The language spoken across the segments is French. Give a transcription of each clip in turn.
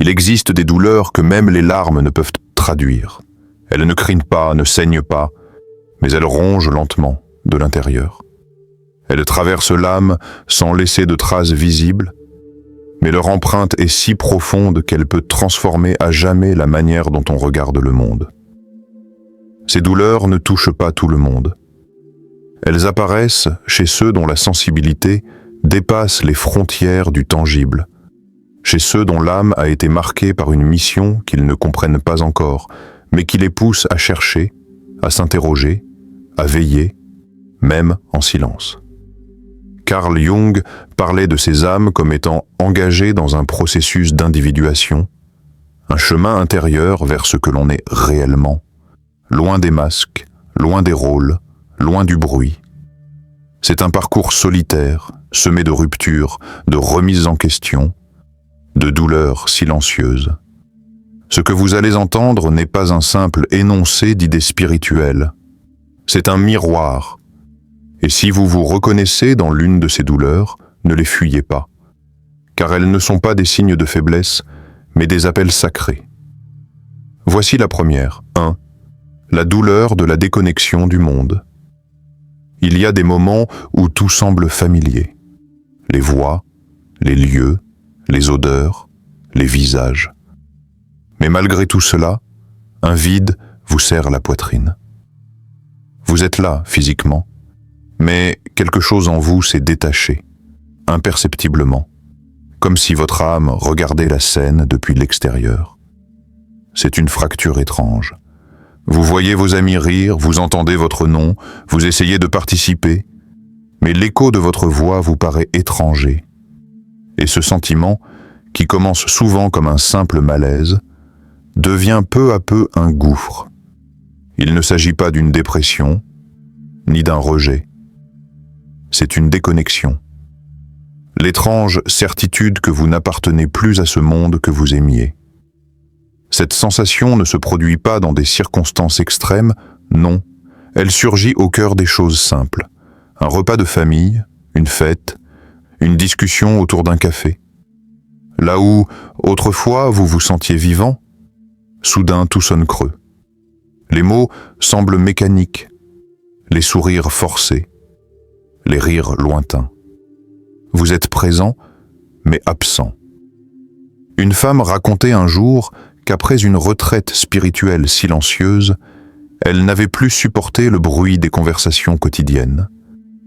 Il existe des douleurs que même les larmes ne peuvent traduire. Elles ne crient pas, ne saignent pas, mais elles rongent lentement de l'intérieur. Elles traversent l'âme sans laisser de traces visibles, mais leur empreinte est si profonde qu'elle peut transformer à jamais la manière dont on regarde le monde. Ces douleurs ne touchent pas tout le monde. Elles apparaissent chez ceux dont la sensibilité dépasse les frontières du tangible, chez ceux dont l'âme a été marquée par une mission qu'ils ne comprennent pas encore, mais qui les pousse à chercher, à s'interroger, à veiller, même en silence. Carl Jung parlait de ces âmes comme étant engagées dans un processus d'individuation, un chemin intérieur vers ce que l'on est réellement, loin des masques, loin des rôles, loin du bruit. C'est un parcours solitaire, semé de ruptures, de remises en question, de douleurs silencieuses. Ce que vous allez entendre n'est pas un simple énoncé d'idées spirituelles. C'est un miroir. Et si vous vous reconnaissez dans l'une de ces douleurs, ne les fuyez pas, car elles ne sont pas des signes de faiblesse, mais des appels sacrés. Voici la première. 1. La douleur de la déconnexion du monde. Il y a des moments où tout semble familier. Les voix, les lieux, les odeurs, les visages. Mais malgré tout cela, un vide vous serre la poitrine. Vous êtes là, physiquement, mais quelque chose en vous s'est détaché, imperceptiblement, comme si votre âme regardait la scène depuis l'extérieur. C'est une fracture étrange. Vous voyez vos amis rire, vous entendez votre nom, vous essayez de participer, mais l'écho de votre voix vous paraît étranger. Et ce sentiment, qui commence souvent comme un simple malaise, devient peu à peu un gouffre. Il ne s'agit pas d'une dépression, ni d'un rejet. C'est une déconnexion. L'étrange certitude que vous n'appartenez plus à ce monde que vous aimiez. Cette sensation ne se produit pas dans des circonstances extrêmes, non. Elle surgit au cœur des choses simples. Un repas de famille, une fête, une discussion autour d'un café. Là où, autrefois, vous vous sentiez vivant, soudain tout sonne creux. Les mots semblent mécaniques, les sourires forcés, les rires lointains. Vous êtes présent, mais absent. Une femme racontait un jour qu'après une retraite spirituelle silencieuse, elle n'avait plus supporté le bruit des conversations quotidiennes,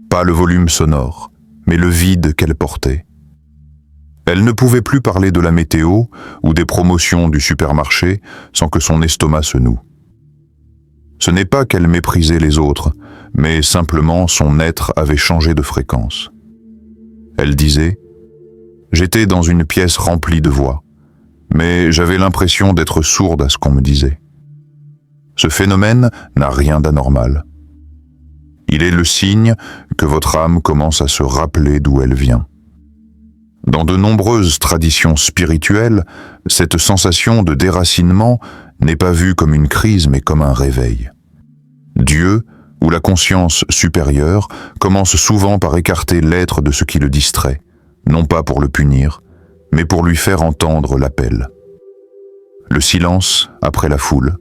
pas le volume sonore, mais le vide qu'elle portait. Elle ne pouvait plus parler de la météo ou des promotions du supermarché sans que son estomac se noue. Ce n'est pas qu'elle méprisait les autres, mais simplement son être avait changé de fréquence. Elle disait « J'étais dans une pièce remplie de voix, mais j'avais l'impression d'être sourde à ce qu'on me disait. » Ce phénomène n'a rien d'anormal. Il est le signe que votre âme commence à se rappeler d'où elle vient. Dans de nombreuses traditions spirituelles, cette sensation de déracinement n'est pas vue comme une crise mais comme un réveil. Dieu, ou la conscience supérieure, commence souvent par écarter l'être de ce qui le distrait, non pas pour le punir, mais pour lui faire entendre l'appel. Le silence après la foule,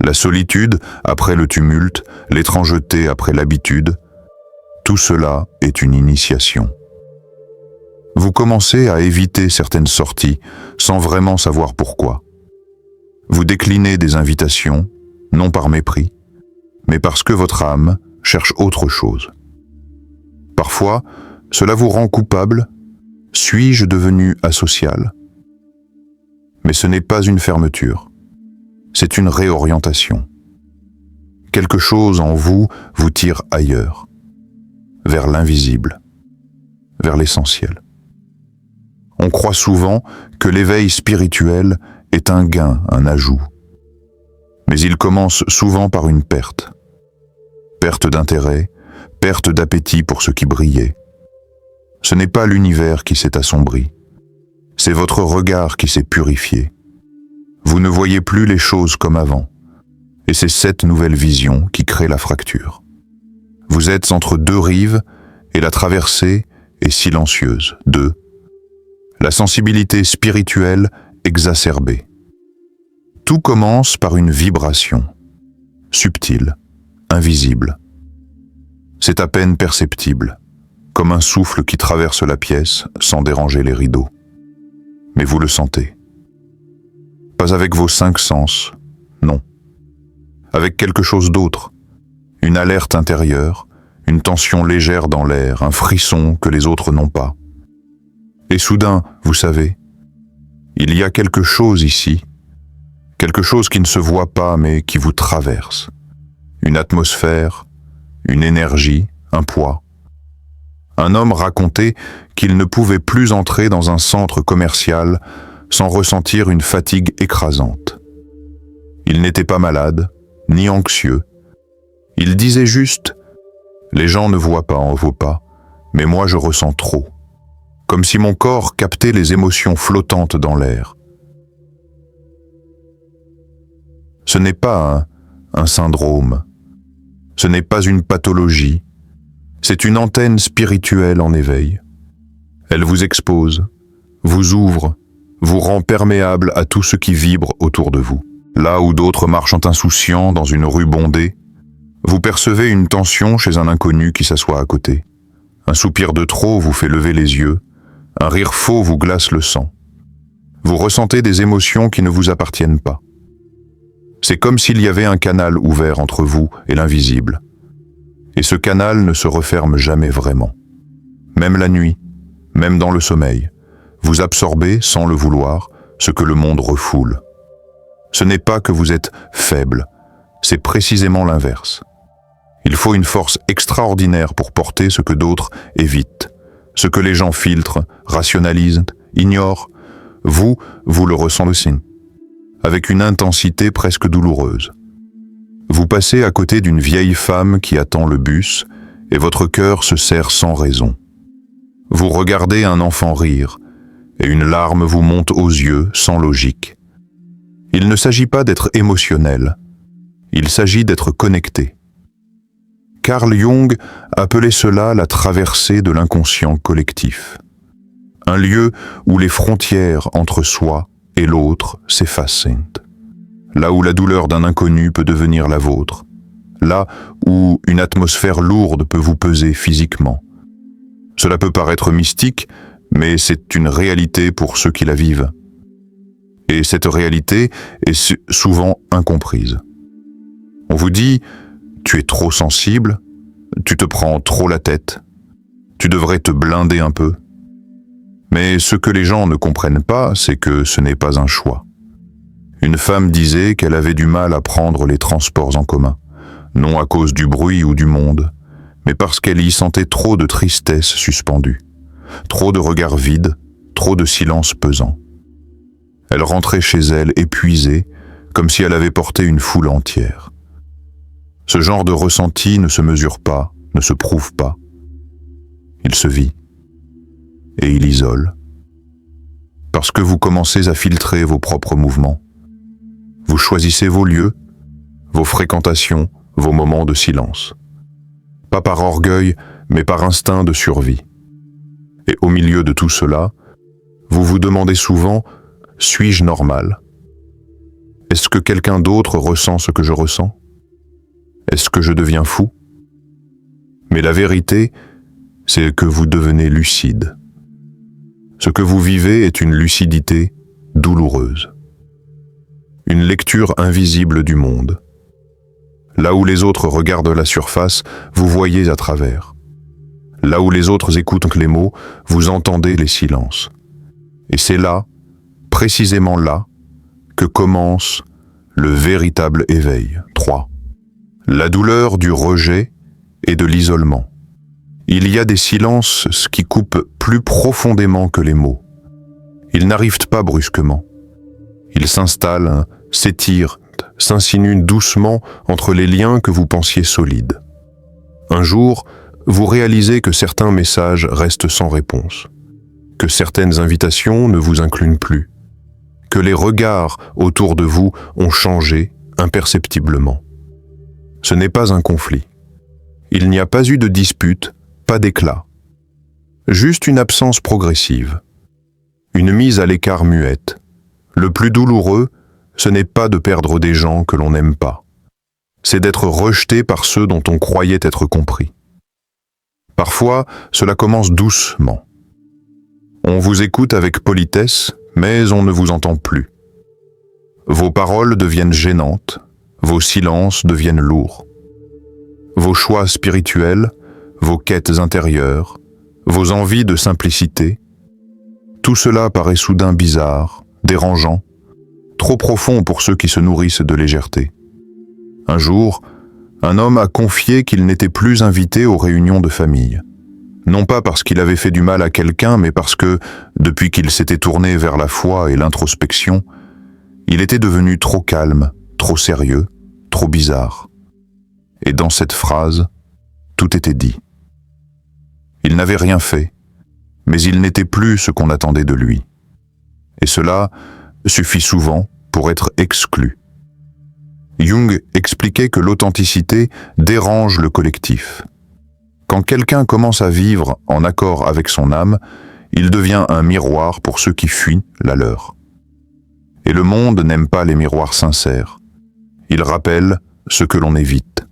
la solitude après le tumulte, l'étrangeté après l'habitude, tout cela est une initiation. Vous commencez à éviter certaines sorties sans vraiment savoir pourquoi. Vous déclinez des invitations, non par mépris, mais parce que votre âme cherche autre chose. Parfois, cela vous rend coupable. Suis-je devenu asocial? Mais ce n'est pas une fermeture, c'est une réorientation. Quelque chose en vous vous tire ailleurs, vers l'invisible, vers l'essentiel. On croit souvent que l'éveil spirituel est un gain, un ajout. Mais il commence souvent par une perte. Perte d'intérêt, perte d'appétit pour ce qui brillait. Ce n'est pas l'univers qui s'est assombri, c'est votre regard qui s'est purifié. Vous ne voyez plus les choses comme avant, et c'est cette nouvelle vision qui crée la fracture. Vous êtes entre deux rives, et la traversée est silencieuse. 2. La sensibilité spirituelle exacerbée. Tout commence par une vibration, subtile, invisible. C'est à peine perceptible, comme un souffle qui traverse la pièce sans déranger les rideaux. Mais vous le sentez. Pas avec vos 5 sens, non. Avec quelque chose d'autre, une alerte intérieure, une tension légère dans l'air, un frisson que les autres n'ont pas. Et soudain, vous savez, il y a quelque chose ici, quelque chose qui ne se voit pas mais qui vous traverse. Une atmosphère, une énergie, un poids. Un homme racontait qu'il ne pouvait plus entrer dans un centre commercial sans ressentir une fatigue écrasante. Il n'était pas malade, ni anxieux. Il disait juste « Les gens ne voient pas en vos pas, mais moi je ressens trop. » Comme si mon corps captait les émotions flottantes dans l'air. Ce n'est pas un syndrome, ce n'est pas une pathologie, c'est une antenne spirituelle en éveil. Elle vous expose, vous ouvre, vous rend perméable à tout ce qui vibre autour de vous. Là où d'autres marchent insouciants dans une rue bondée, vous percevez une tension chez un inconnu qui s'assoit à côté. Un soupir de trop vous fait lever les yeux, un rire faux vous glace le sang. Vous ressentez des émotions qui ne vous appartiennent pas. C'est comme s'il y avait un canal ouvert entre vous et l'invisible. Et ce canal ne se referme jamais vraiment. Même la nuit, même dans le sommeil, vous absorbez, sans le vouloir, ce que le monde refoule. Ce n'est pas que vous êtes faible, c'est précisément l'inverse. Il faut une force extraordinaire pour porter ce que d'autres évitent, ce que les gens filtrent, rationalisent, ignorent. Vous le ressentez aussi, avec une intensité presque douloureuse. Vous passez à côté d'une vieille femme qui attend le bus et votre cœur se serre sans raison. Vous regardez un enfant rire et une larme vous monte aux yeux sans logique. Il ne s'agit pas d'être émotionnel, il s'agit d'être connecté. Carl Jung appelait cela la traversée de l'inconscient collectif. Un lieu où les frontières entre soi et l'autre s'effacent. Là où la douleur d'un inconnu peut devenir la vôtre. Là où une atmosphère lourde peut vous peser physiquement. Cela peut paraître mystique, mais c'est une réalité pour ceux qui la vivent. Et cette réalité est souvent incomprise. On vous dit « tu es trop sensible, tu te prends trop la tête, tu devrais te blinder un peu ». Mais ce que les gens ne comprennent pas, c'est que ce n'est pas un choix. Une femme disait qu'elle avait du mal à prendre les transports en commun, non à cause du bruit ou du monde, mais parce qu'elle y sentait trop de tristesse suspendue, trop de regards vides, trop de silence pesant. Elle rentrait chez elle épuisée, comme si elle avait porté une foule entière. Ce genre de ressenti ne se mesure pas, ne se prouve pas. Il se vit. Et il isole. Parce que vous commencez à filtrer vos propres mouvements. Vous choisissez vos lieux, vos fréquentations, vos moments de silence. Pas par orgueil, mais par instinct de survie. Et au milieu de tout cela, vous vous demandez souvent, suis-je normal? Est-ce que quelqu'un d'autre ressent ce que je ressens? Est-ce que je deviens fou? Mais la vérité, c'est que vous devenez lucide. Ce que vous vivez est une lucidité douloureuse. Une lecture invisible du monde. Là où les autres regardent la surface, vous voyez à travers. Là où les autres écoutent les mots, vous entendez les silences. Et c'est là, précisément là, que commence le véritable éveil. 3. La douleur du rejet et de l'isolement. Il y a des silences qui coupent plus profondément que les mots. Ils n'arrivent pas brusquement. Ils s'installent, s'étirent, s'insinuent doucement entre les liens que vous pensiez solides. Un jour, vous réalisez que certains messages restent sans réponse, que certaines invitations ne vous incluent plus, que les regards autour de vous ont changé imperceptiblement. Ce n'est pas un conflit. Il n'y a pas eu de dispute, pas d'éclat. Juste une absence progressive. Une mise à l'écart muette. Le plus douloureux, ce n'est pas de perdre des gens que l'on n'aime pas. C'est d'être rejeté par ceux dont on croyait être compris. Parfois, cela commence doucement. On vous écoute avec politesse, mais on ne vous entend plus. Vos paroles deviennent gênantes, vos silences deviennent lourds. Vos choix spirituels, vos quêtes intérieures, vos envies de simplicité, tout cela paraît soudain bizarre, dérangeant, trop profond pour ceux qui se nourrissent de légèreté. Un jour, un homme a confié qu'il n'était plus invité aux réunions de famille. Non pas parce qu'il avait fait du mal à quelqu'un, mais parce que, depuis qu'il s'était tourné vers la foi et l'introspection, il était devenu trop calme, trop sérieux, trop bizarre. Et dans cette phrase, tout était dit. Il n'avait rien fait, mais il n'était plus ce qu'on attendait de lui. Et cela suffit souvent pour être exclu. Jung expliquait que l'authenticité dérange le collectif. Quand quelqu'un commence à vivre en accord avec son âme, il devient un miroir pour ceux qui fuient la leur. Et le monde n'aime pas les miroirs sincères. Il rappelle ce que l'on évite.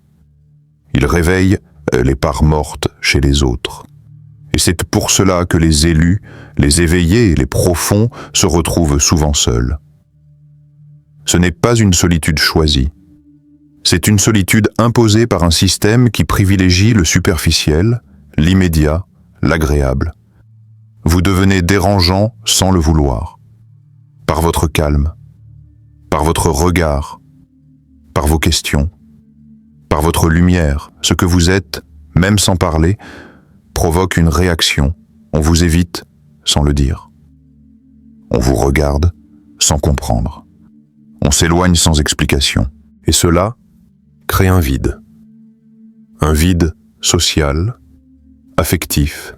Il réveille les parts mortes chez les autres. Et c'est pour cela que les élus, les éveillés et les profonds se retrouvent souvent seuls. Ce n'est pas une solitude choisie. C'est une solitude imposée par un système qui privilégie le superficiel, l'immédiat, l'agréable. Vous devenez dérangeant sans le vouloir. Par votre calme, par votre regard, par vos questions, par votre lumière, ce que vous êtes, même sans parler, provoque une réaction. On vous évite sans le dire. On vous regarde sans comprendre. On s'éloigne sans explication. Et cela crée un vide. Un vide social, affectif,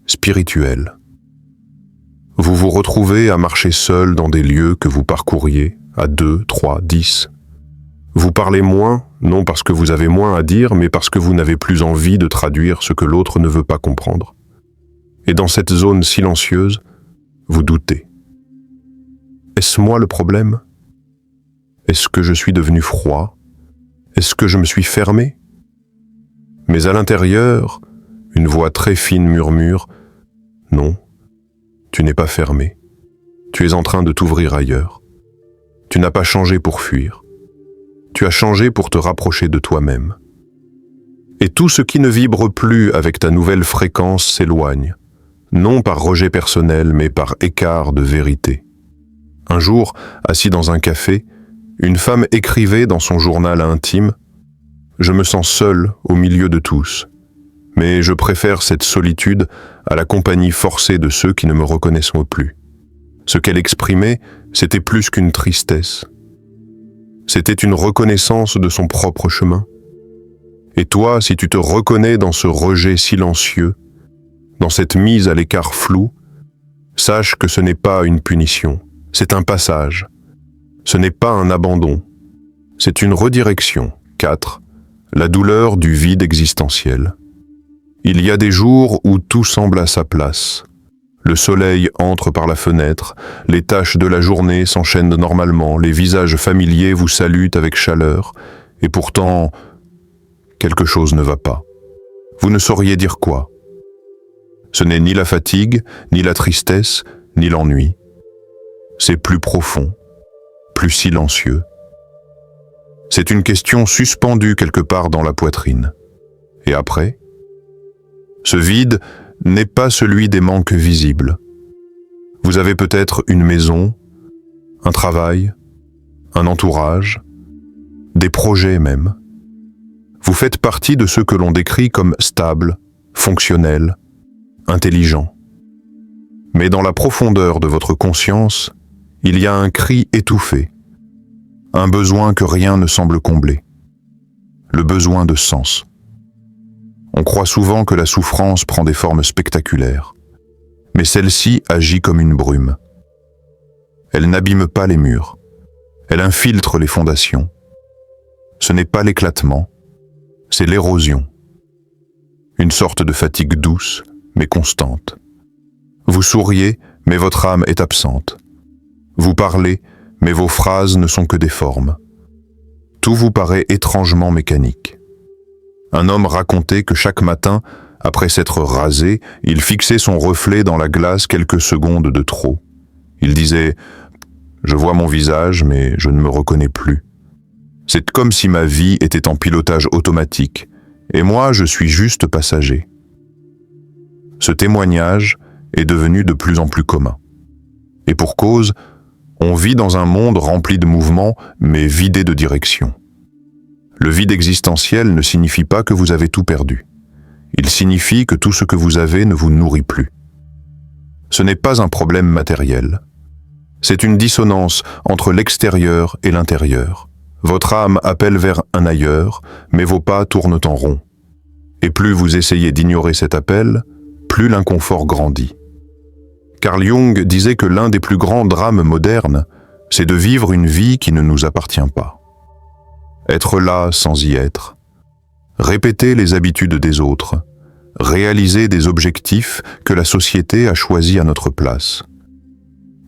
spirituel. Vous vous retrouvez à marcher seul dans des lieux que vous parcouriez à 2, 3, 10. Vous parlez moins, non parce que vous avez moins à dire, mais parce que vous n'avez plus envie de traduire ce que l'autre ne veut pas comprendre. Et dans cette zone silencieuse, vous doutez. Est-ce moi le problème ? Est-ce que je suis devenu froid ? Est-ce que je me suis fermé ? Mais à l'intérieur, une voix très fine murmure « Non, tu n'es pas fermé. Tu es en train de t'ouvrir ailleurs. Tu n'as pas changé pour fuir. Tu as changé pour te rapprocher de toi-même. Et tout ce qui ne vibre plus avec ta nouvelle fréquence s'éloigne, non par rejet personnel, mais par écart de vérité. » Un jour, assis dans un café, une femme écrivait dans son journal intime « Je me sens seule au milieu de tous, mais je préfère cette solitude à la compagnie forcée de ceux qui ne me reconnaissent plus. » Ce qu'elle exprimait, c'était plus qu'une tristesse. C'était une reconnaissance de son propre chemin. Et toi, si tu te reconnais dans ce rejet silencieux, dans cette mise à l'écart floue, sache que ce n'est pas une punition, c'est un passage. Ce n'est pas un abandon, c'est une redirection. 4. La douleur du vide existentiel. Il y a des jours où tout semble à sa place. Le soleil entre par la fenêtre, les tâches de la journée s'enchaînent normalement, les visages familiers vous saluent avec chaleur, et pourtant, quelque chose ne va pas. Vous ne sauriez dire quoi. Ce n'est ni la fatigue, ni la tristesse, ni l'ennui. C'est plus profond, plus silencieux. C'est une question suspendue quelque part dans la poitrine. Et après ? Ce vide n'est pas celui des manques visibles. Vous avez peut-être une maison, un travail, un entourage, des projets même. Vous faites partie de ceux que l'on décrit comme stables, fonctionnels, intelligents. Mais dans la profondeur de votre conscience, il y a un cri étouffé, un besoin que rien ne semble combler, le besoin de sens. On croit souvent que la souffrance prend des formes spectaculaires, mais celle-ci agit comme une brume. Elle n'abîme pas les murs, elle infiltre les fondations. Ce n'est pas l'éclatement, c'est l'érosion. Une sorte de fatigue douce, mais constante. Vous souriez, mais votre âme est absente. Vous parlez, mais vos phrases ne sont que des formes. Tout vous paraît étrangement mécanique. Un homme racontait que chaque matin, après s'être rasé, il fixait son reflet dans la glace quelques secondes de trop. Il disait « Je vois mon visage, mais je ne me reconnais plus. C'est comme si ma vie était en pilotage automatique, et moi je suis juste passager. » Ce témoignage est devenu de plus en plus commun. Et pour cause, on vit dans un monde rempli de mouvements, mais vidé de direction. Le vide existentiel ne signifie pas que vous avez tout perdu. Il signifie que tout ce que vous avez ne vous nourrit plus. Ce n'est pas un problème matériel. C'est une dissonance entre l'extérieur et l'intérieur. Votre âme appelle vers un ailleurs, mais vos pas tournent en rond. Et plus vous essayez d'ignorer cet appel, plus l'inconfort grandit. Carl Jung disait que l'un des plus grands drames modernes, c'est de vivre une vie qui ne nous appartient pas. Être là sans y être, répéter les habitudes des autres, réaliser des objectifs que la société a choisis à notre place.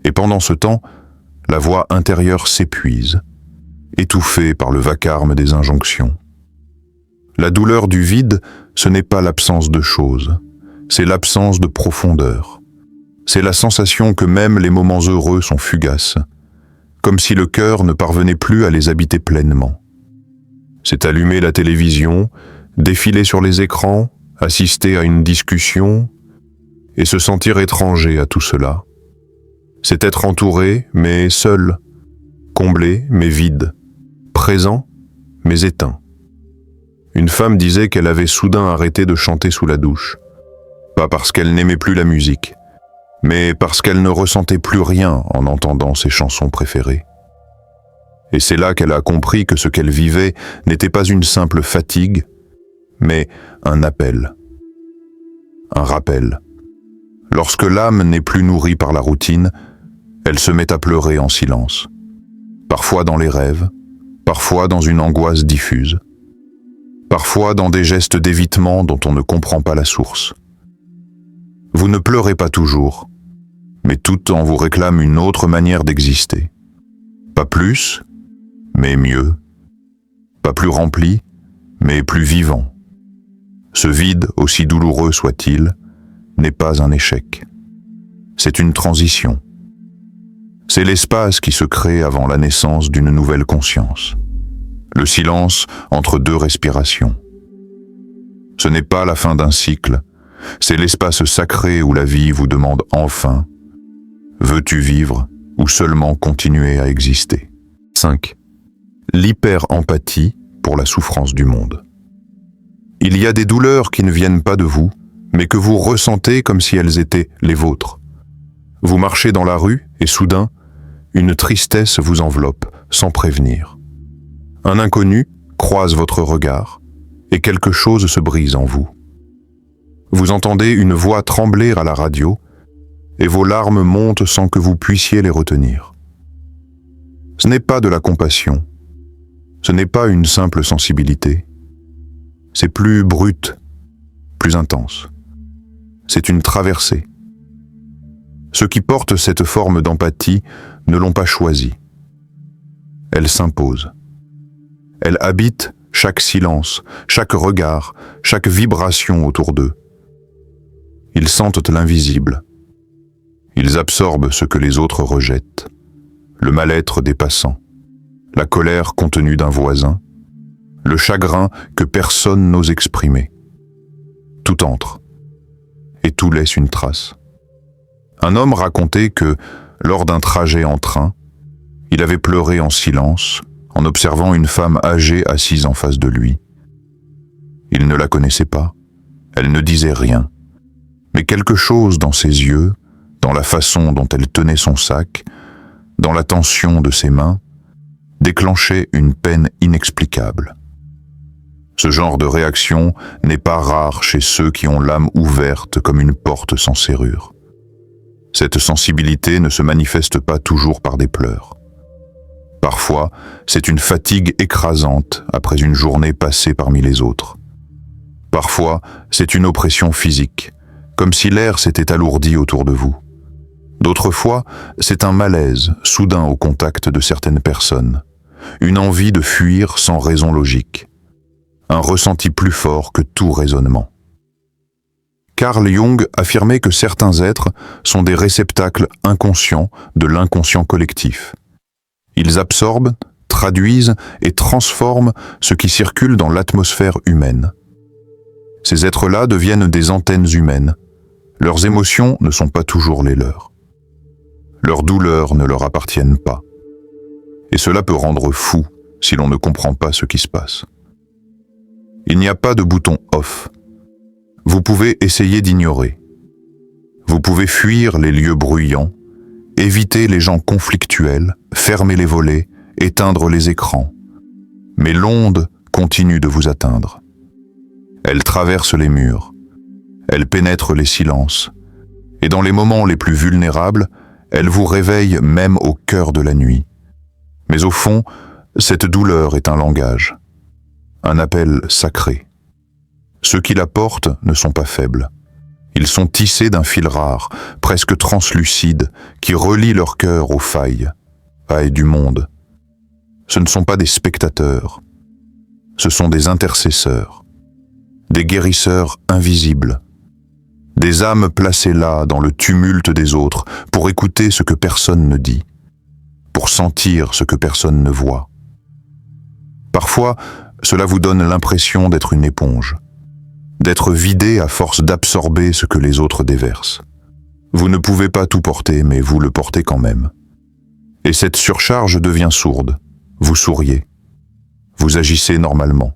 Et pendant ce temps, la voix intérieure s'épuise, étouffée par le vacarme des injonctions. La douleur du vide, ce n'est pas l'absence de choses, c'est l'absence de profondeur. C'est la sensation que même les moments heureux sont fugaces, comme si le cœur ne parvenait plus à les habiter pleinement. C'est allumer la télévision, défiler sur les écrans, assister à une discussion et se sentir étranger à tout cela. C'est être entouré, mais seul, comblé, mais vide, présent, mais éteint. Une femme disait qu'elle avait soudain arrêté de chanter sous la douche, pas parce qu'elle n'aimait plus la musique, mais parce qu'elle ne ressentait plus rien en entendant ses chansons préférées. Et c'est là qu'elle a compris que ce qu'elle vivait n'était pas une simple fatigue, mais un appel, un rappel. Lorsque l'âme n'est plus nourrie par la routine, elle se met à pleurer en silence, parfois dans les rêves, parfois dans une angoisse diffuse, parfois dans des gestes d'évitement dont on ne comprend pas la source. Vous ne pleurez pas toujours, mais tout temps vous réclame une autre manière d'exister. Pas plus, mais mieux. Pas plus rempli, mais plus vivant. Ce vide, aussi douloureux soit-il, n'est pas un échec. C'est une transition. C'est l'espace qui se crée avant la naissance d'une nouvelle conscience. Le silence entre deux respirations. Ce n'est pas la fin d'un cycle, c'est l'espace sacré où la vie vous demande enfin « Veux-tu vivre ou seulement continuer à exister ?» 5. L'hyper-empathie pour la souffrance du monde. Il y a des douleurs qui ne viennent pas de vous, mais que vous ressentez comme si elles étaient les vôtres. Vous marchez dans la rue et soudain, une tristesse vous enveloppe sans prévenir. Un inconnu croise votre regard et quelque chose se brise en vous. Vous entendez une voix trembler à la radio et vos larmes montent sans que vous puissiez les retenir. Ce n'est pas de la compassion, ce n'est pas une simple sensibilité. C'est plus brut, plus intense. C'est une traversée. Ceux qui portent cette forme d'empathie ne l'ont pas choisie. Elle s'impose. Elle habite chaque silence, chaque regard, chaque vibration autour d'eux. Ils sentent l'invisible. Ils absorbent ce que les autres rejettent. Le mal-être des passants, la colère contenue d'un voisin, le chagrin que personne n'ose exprimer. Tout entre, et tout laisse une trace. Un homme racontait que, lors d'un trajet en train, il avait pleuré en silence en observant une femme âgée assise en face de lui. Il ne la connaissait pas, elle ne disait rien, mais quelque chose dans ses yeux, dans la façon dont elle tenait son sac, dans la tension de ses mains, déclenchait une peine inexplicable. Ce genre de réaction n'est pas rare chez ceux qui ont l'âme ouverte comme une porte sans serrure. Cette sensibilité ne se manifeste pas toujours par des pleurs. Parfois, c'est une fatigue écrasante après une journée passée parmi les autres. Parfois, c'est une oppression physique, comme si l'air s'était alourdi autour de vous. D'autres fois, c'est un malaise soudain au contact de certaines personnes, une envie de fuir sans raison logique, un ressenti plus fort que tout raisonnement. Carl Jung affirmait que certains êtres sont des réceptacles inconscients de l'inconscient collectif. Ils absorbent, traduisent et transforment ce qui circule dans l'atmosphère humaine. Ces êtres-là deviennent des antennes humaines. Leurs émotions ne sont pas toujours les leurs. Leurs douleurs ne leur appartiennent pas. Et cela peut rendre fou si l'on ne comprend pas ce qui se passe. Il n'y a pas de bouton off. Vous pouvez essayer d'ignorer. Vous pouvez fuir les lieux bruyants, éviter les gens conflictuels, fermer les volets, éteindre les écrans. Mais l'onde continue de vous atteindre. Elle traverse les murs. Elle pénètre les silences. Et dans les moments les plus vulnérables, elle vous réveille même au cœur de la nuit. Mais au fond, cette douleur est un langage, un appel sacré. Ceux qui la portent ne sont pas faibles. Ils sont tissés d'un fil rare, presque translucide, qui relie leur cœur aux failles du monde. Ce ne sont pas des spectateurs, ce sont des intercesseurs, des guérisseurs invisibles, des âmes placées là dans le tumulte des autres pour écouter ce que personne ne dit, pour sentir ce que personne ne voit. Parfois, cela vous donne l'impression d'être une éponge, d'être vidé à force d'absorber ce que les autres déversent. Vous ne pouvez pas tout porter, mais vous le portez quand même. Et cette surcharge devient sourde. Vous souriez. Vous agissez normalement.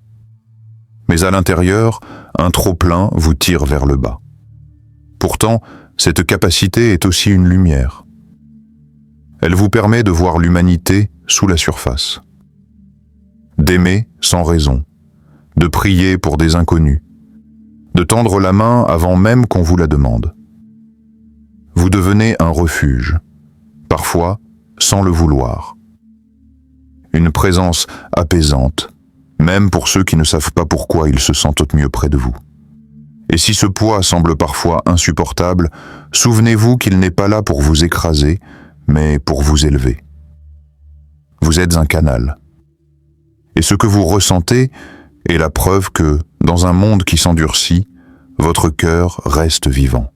Mais à l'intérieur, un trop-plein vous tire vers le bas. Pourtant, cette capacité est aussi une lumière. Elle vous permet de voir l'humanité sous la surface, d'aimer sans raison, de prier pour des inconnus, de tendre la main avant même qu'on vous la demande. Vous devenez un refuge, parfois sans le vouloir. Une présence apaisante, même pour ceux qui ne savent pas pourquoi ils se sentent mieux près de vous. Et si ce poids semble parfois insupportable, souvenez-vous qu'il n'est pas là pour vous écraser, mais pour vous élever. Vous êtes un canal. Et ce que vous ressentez est la preuve que, dans un monde qui s'endurcit, votre cœur reste vivant.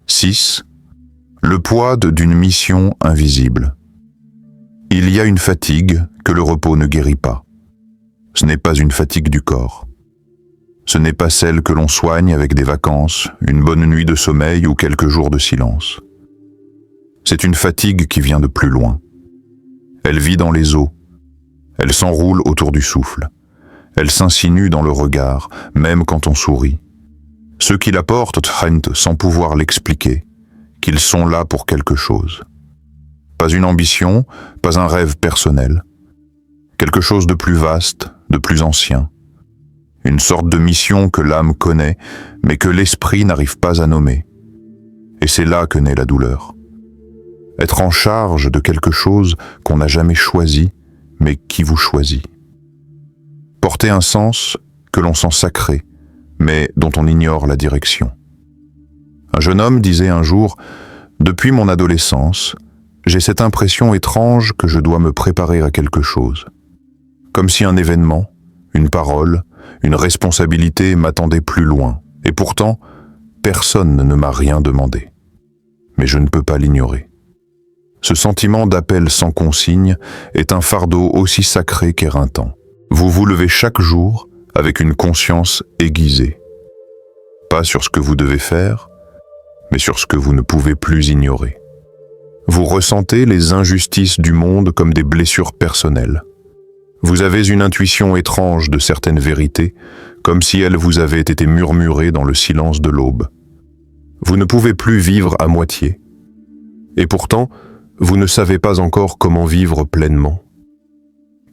6. Le poids d'une mission invisible. Il y a une fatigue que le repos ne guérit pas. Ce n'est pas une fatigue du corps. Ce n'est pas celle que l'on soigne avec des vacances, une bonne nuit de sommeil ou quelques jours de silence. C'est une fatigue qui vient de plus loin. Elle vit dans les os. Elle s'enroule autour du souffle. Elle s'insinue dans le regard, même quand on sourit. Ceux qui la portent sentent, sans pouvoir l'expliquer, qu'ils sont là pour quelque chose. Pas une ambition, pas un rêve personnel. Quelque chose de plus vaste, de plus ancien. Une sorte de mission que l'âme connaît, mais que l'esprit n'arrive pas à nommer. Et c'est là que naît la douleur. Être en charge de quelque chose qu'on n'a jamais choisi, mais qui vous choisit. Porter un sens que l'on sent sacré, mais dont on ignore la direction. Un jeune homme disait un jour « Depuis mon adolescence, j'ai cette impression étrange que je dois me préparer à quelque chose. Comme si un événement, une parole, une responsabilité m'attendait plus loin. Et pourtant, personne ne m'a rien demandé. Mais je ne peux pas l'ignorer. Ce sentiment d'appel sans consigne est un fardeau aussi sacré qu'éreintant. Vous vous levez chaque jour avec une conscience aiguisée. Pas sur ce que vous devez faire, mais sur ce que vous ne pouvez plus ignorer. Vous ressentez les injustices du monde comme des blessures personnelles. Vous avez une intuition étrange de certaines vérités, comme si elles vous avaient été murmurées dans le silence de l'aube. Vous ne pouvez plus vivre à moitié. Et pourtant, vous ne savez pas encore comment vivre pleinement.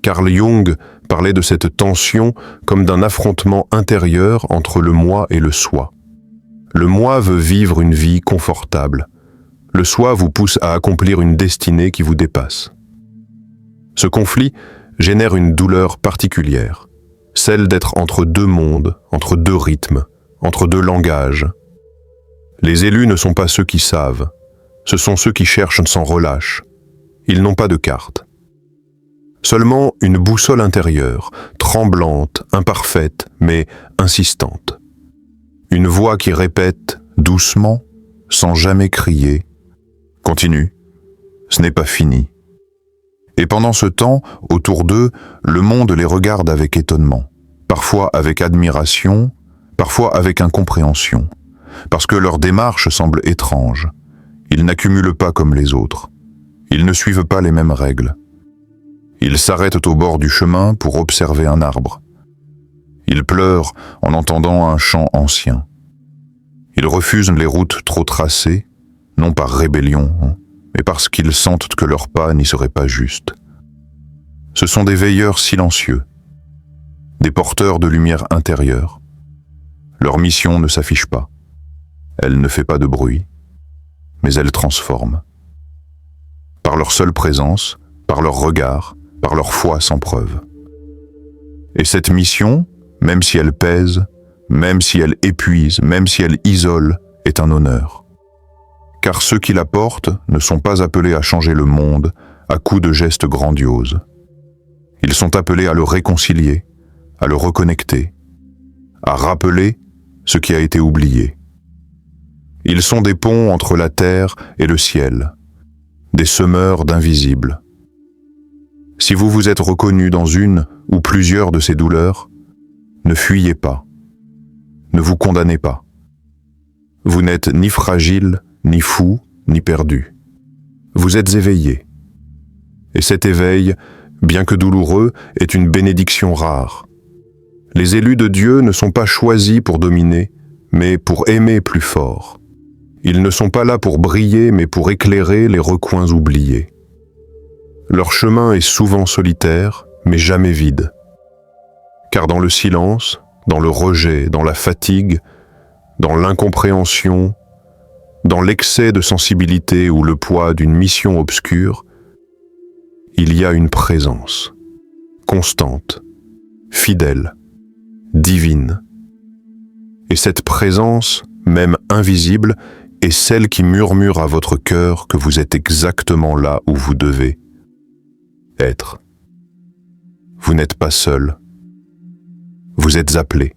Carl Jung parlait de cette tension comme d'un affrontement intérieur entre le moi et le soi. Le moi veut vivre une vie confortable. Le soi vous pousse à accomplir une destinée qui vous dépasse. Ce conflit génère une douleur particulière, celle d'être entre deux mondes, entre deux rythmes, entre deux langages. Les élus ne sont pas ceux qui savent, Ce sont ceux qui cherchent sans relâche. Ils n'ont pas de carte. Seulement une boussole intérieure, tremblante, imparfaite, mais insistante. Une voix qui répète doucement, sans jamais crier. Continue, ce n'est pas fini. Et pendant ce temps, autour d'eux, le monde les regarde avec étonnement, parfois avec admiration, parfois avec incompréhension, parce que leur démarche semble étrange. Ils n'accumulent pas comme les autres. Ils ne suivent pas les mêmes règles. Ils s'arrêtent au bord du chemin pour observer un arbre. Ils pleurent en entendant un chant ancien. Ils refusent les routes trop tracées, non par rébellion, mais parce qu'ils sentent que leur pas n'y serait pas juste. Ce sont des veilleurs silencieux, des porteurs de lumière intérieure. Leur mission ne s'affiche pas. Elle ne fait pas de bruit, mais elle transforme. Par leur seule présence, par leur regard, par leur foi sans preuve. Et cette mission, même si elle pèse, même si elle épuise, même si elle isole, est un honneur. Car ceux qui la portent ne sont pas appelés à changer le monde à coups de gestes grandioses. Ils sont appelés à le réconcilier, à le reconnecter, à rappeler ce qui a été oublié. Ils sont des ponts entre la terre et le ciel, des semeurs d'invisibles. Si vous vous êtes reconnu dans une ou plusieurs de ces douleurs, ne fuyez pas, ne vous condamnez pas. Vous n'êtes ni fragile, ni fou, ni perdu. Vous êtes éveillé. Et cet éveil, bien que douloureux, est une bénédiction rare. Les élus de Dieu ne sont pas choisis pour dominer, mais pour aimer plus fort. Ils ne sont pas là pour briller, mais pour éclairer les recoins oubliés. Leur chemin est souvent solitaire, mais jamais vide. Car dans le silence, dans le rejet, dans la fatigue, dans l'incompréhension, dans l'excès de sensibilité ou le poids d'une mission obscure, il y a une présence, constante, fidèle, divine. Et cette présence, même invisible, est celle qui murmure à votre cœur que vous êtes exactement là où vous devez être. Vous n'êtes pas seul. Vous êtes appelé.